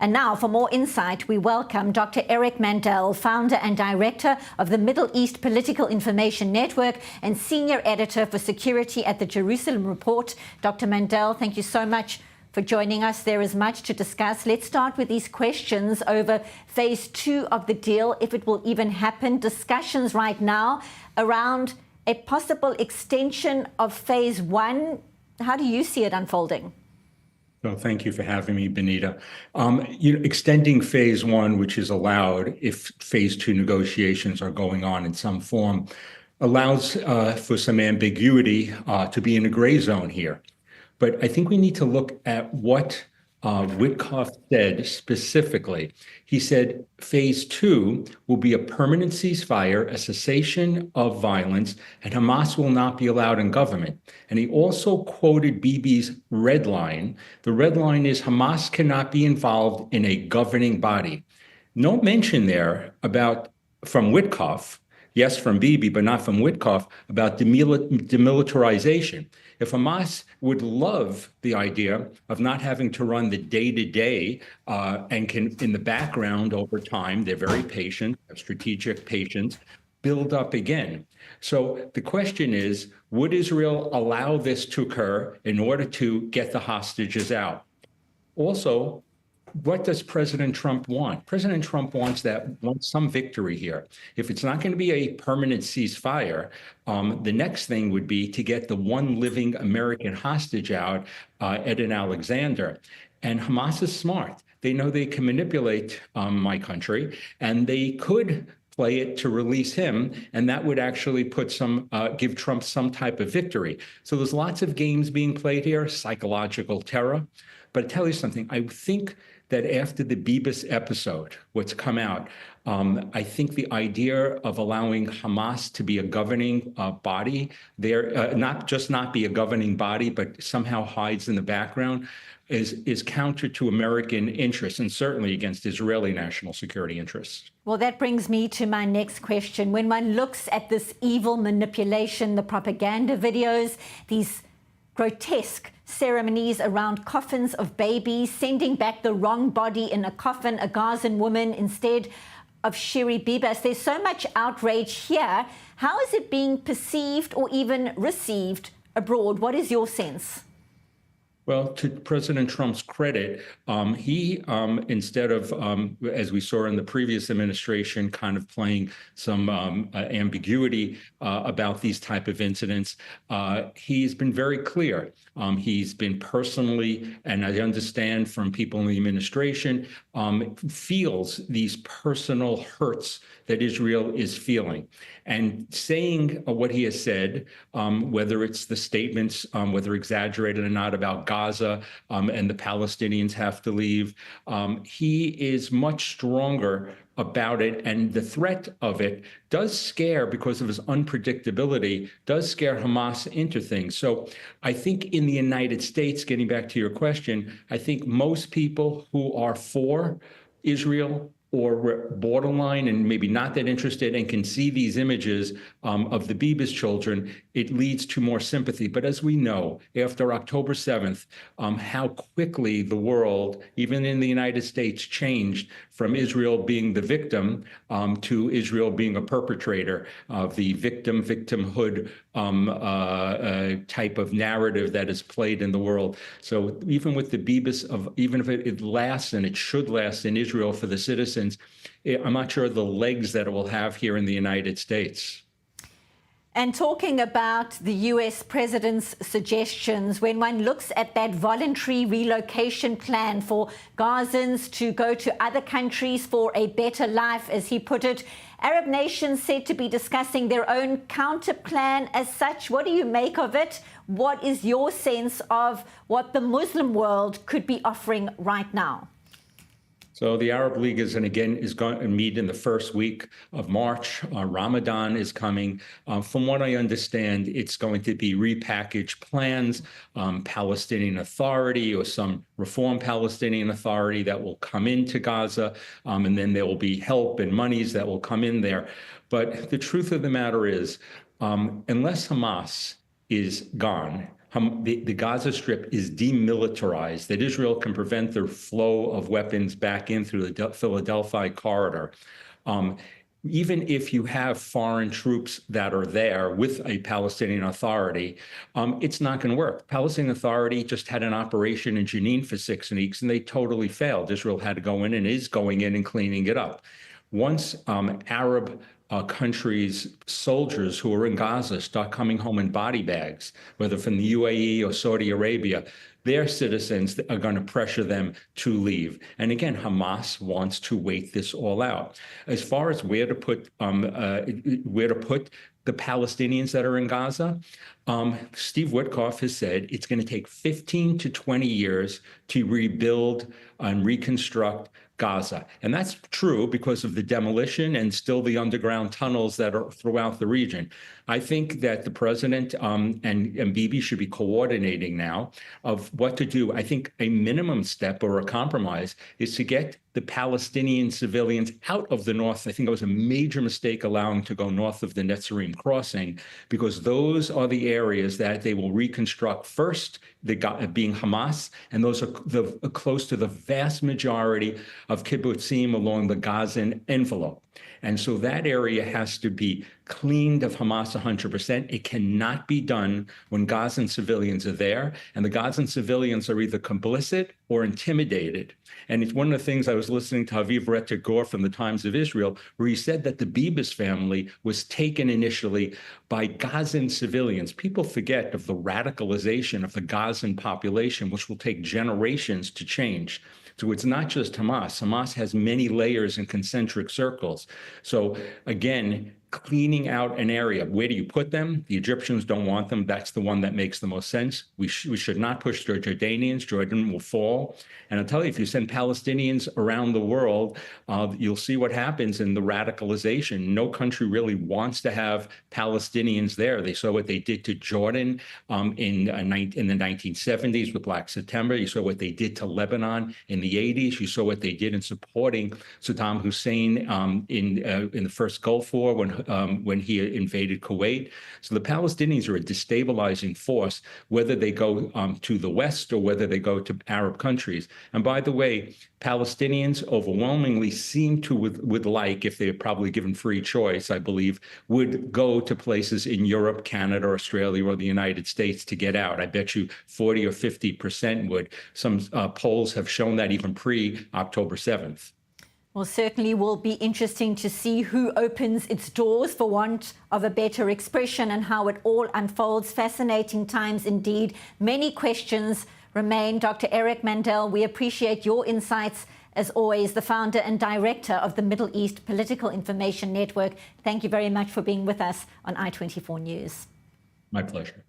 And now, for more insight, we welcome Dr. Eric Mandel, founder and director of the Middle East Political Information Network and senior editor for security at the Jerusalem Report. Dr. Mandel, thank you so much for joining us. There is much to discuss. Let's start with these questions over phase 2 of the deal, if it will even happen. Discussions right now around a possible extension of phase 1. How do you see it unfolding? Well, thank you for having me, Benita. Extending phase 1, which is allowed if phase 2 negotiations are going on in some form, allows for some ambiguity to be in a gray zone here. But I think we need to look at what Witkoff said specifically. He said phase 2 will be a permanent ceasefire, a cessation of violence, and Hamas will not be allowed in government. And he also quoted Bibi's red line. The red line is Hamas cannot be involved in a governing body. No mention there from Witkoff, yes, from Bibi, but not from Witkoff, about demilitarization. If Hamas would love the idea of not having to run the day-to-day and can, in the background over time, they're very patient, have strategic patience, build up again. So the question is, would Israel allow this to occur in order to get the hostages out? Also, what does President Trump want? President Trump wants some victory here. If it's not going to be a permanent ceasefire, the next thing would be to get the one living American hostage out, Eden Alexander. And Hamas is smart. They know they can manipulate my country, and they could play it to release him, and that would actually give Trump some type of victory. So there's lots of games being played here, psychological terror. But I tell you something, I think that after the Bibis episode, what's come out, I think the idea of allowing Hamas to be a governing body there, not be a governing body, but somehow hides in the background, is counter to American interests and certainly against Israeli national security interests. Well, that brings me to my next question. When one looks at this evil manipulation, the propaganda videos, these grotesque ceremonies around coffins of babies, sending back the wrong body in a coffin, a Gazan woman instead of Shiri Bibas. There's so much outrage here. How is it being perceived or even received abroad? What is your sense? Well, to President Trump's credit, he, instead of, as we saw in the previous administration, kind of playing some ambiguity about these type of incidents, he's been very clear. He's been personally, and I understand from people in the administration, feels these personal hurts that Israel is feeling. And saying what he has said, whether it's the statements, whether exaggerated or not, about Gaza and the Palestinians have to leave, he is much stronger about it, and the threat of it does scare, because of his unpredictability, does scare Hamas into things. So I think in the United States, getting back to your question, I think most people who are for Israel or borderline and maybe not that interested and can see these images of the Bibas children, it leads to more sympathy. But as we know, after October 7th, how quickly the world, even in the United States, changed from Israel being the victim to Israel being a perpetrator of the victimhood type of narrative that is played in the world. So even with the Bibas, even if it lasts, and it should last in Israel for the citizens, I'm not sure the legs that it will have here in the United States. And talking about the US president's suggestions, when one looks at that voluntary relocation plan for Gazans to go to other countries for a better life, as he put it, Arab nations said to be discussing their own counter plan as such. What do you make of it? What is your sense of what the Muslim world could be offering right now? So the Arab League is going to meet in the first week of March. Ramadan is coming. From what I understand, it's going to be repackaged plans, Palestinian Authority or some reform Palestinian Authority that will come into Gaza, and then there will be help and monies that will come in there. But the truth of the matter is, unless Hamas is gone, The Gaza Strip is demilitarized, that Israel can prevent the flow of weapons back in through the Philadelphia corridor. Even if you have foreign troops that are there with a Palestinian Authority, it's not going to work. Palestinian Authority just had an operation in Jenin for 6 weeks, and they totally failed. Israel had to go in and is going in and cleaning it up. Once Arab countries' soldiers who are in Gaza start coming home in body bags, whether from the UAE or Saudi Arabia, their citizens are going to pressure them to leave. And again, Hamas wants to wait this all out. As far as where to put the Palestinians that are in Gaza, Steve Witkoff has said it's going to take 15 to 20 years to rebuild and reconstruct Gaza. And that's true because of the demolition and still the underground tunnels that are throughout the region. I think that the president and Bibi should be coordinating now of what to do. I think a minimum step or a compromise is to get the Palestinian civilians out of the north. I think it was a major mistake allowing to go north of the Netzarim crossing, because those are the areas that they will reconstruct first, being Hamas, and those are close to the vast majority of kibbutzim along the Gazan envelope. And so that area has to be cleaned of Hamas 100%. It cannot be done when Gazan civilians are there, and the Gazan civilians are either complicit or intimidated. And it's one of the things I was listening to Haviv Rettig-Gur from the Times of Israel, where he said that the Bibas family was taken initially by Gazan civilians. People forget of the radicalization of the Gazan population, which will take generations to change. So it's not just Hamas. Hamas has many layers and concentric circles. So again, cleaning out an area. Where do you put them? The Egyptians don't want them. That's the one that makes the most sense. We should not push the Jordanians. Jordan will fall. And I'll tell you, if you send Palestinians around the world, you'll see what happens in the radicalization. No country really wants to have Palestinians there. They saw what they did to Jordan in the 1970s with Black September. You saw what they did to Lebanon in the 80s. You saw what they did in supporting Saddam Hussein in the first Gulf War when he invaded Kuwait. So the Palestinians are a destabilizing force, whether they go to the West or whether they go to Arab countries. And by the way, Palestinians overwhelmingly seem to would like, if they're probably given free choice, I believe, would go to places in Europe, Canada, Australia, or the United States to get out. I bet you 40 or 50% would. Some polls have shown that even pre-October 7th. Well, certainly will be interesting to see who opens its doors, for want of a better expression, and how it all unfolds. Fascinating times indeed. Many questions remain. Dr. Eric Mandel, we appreciate your insights as always, the founder and director of the Middle East Political Information Network. Thank you very much for being with us on I-24 News. My pleasure.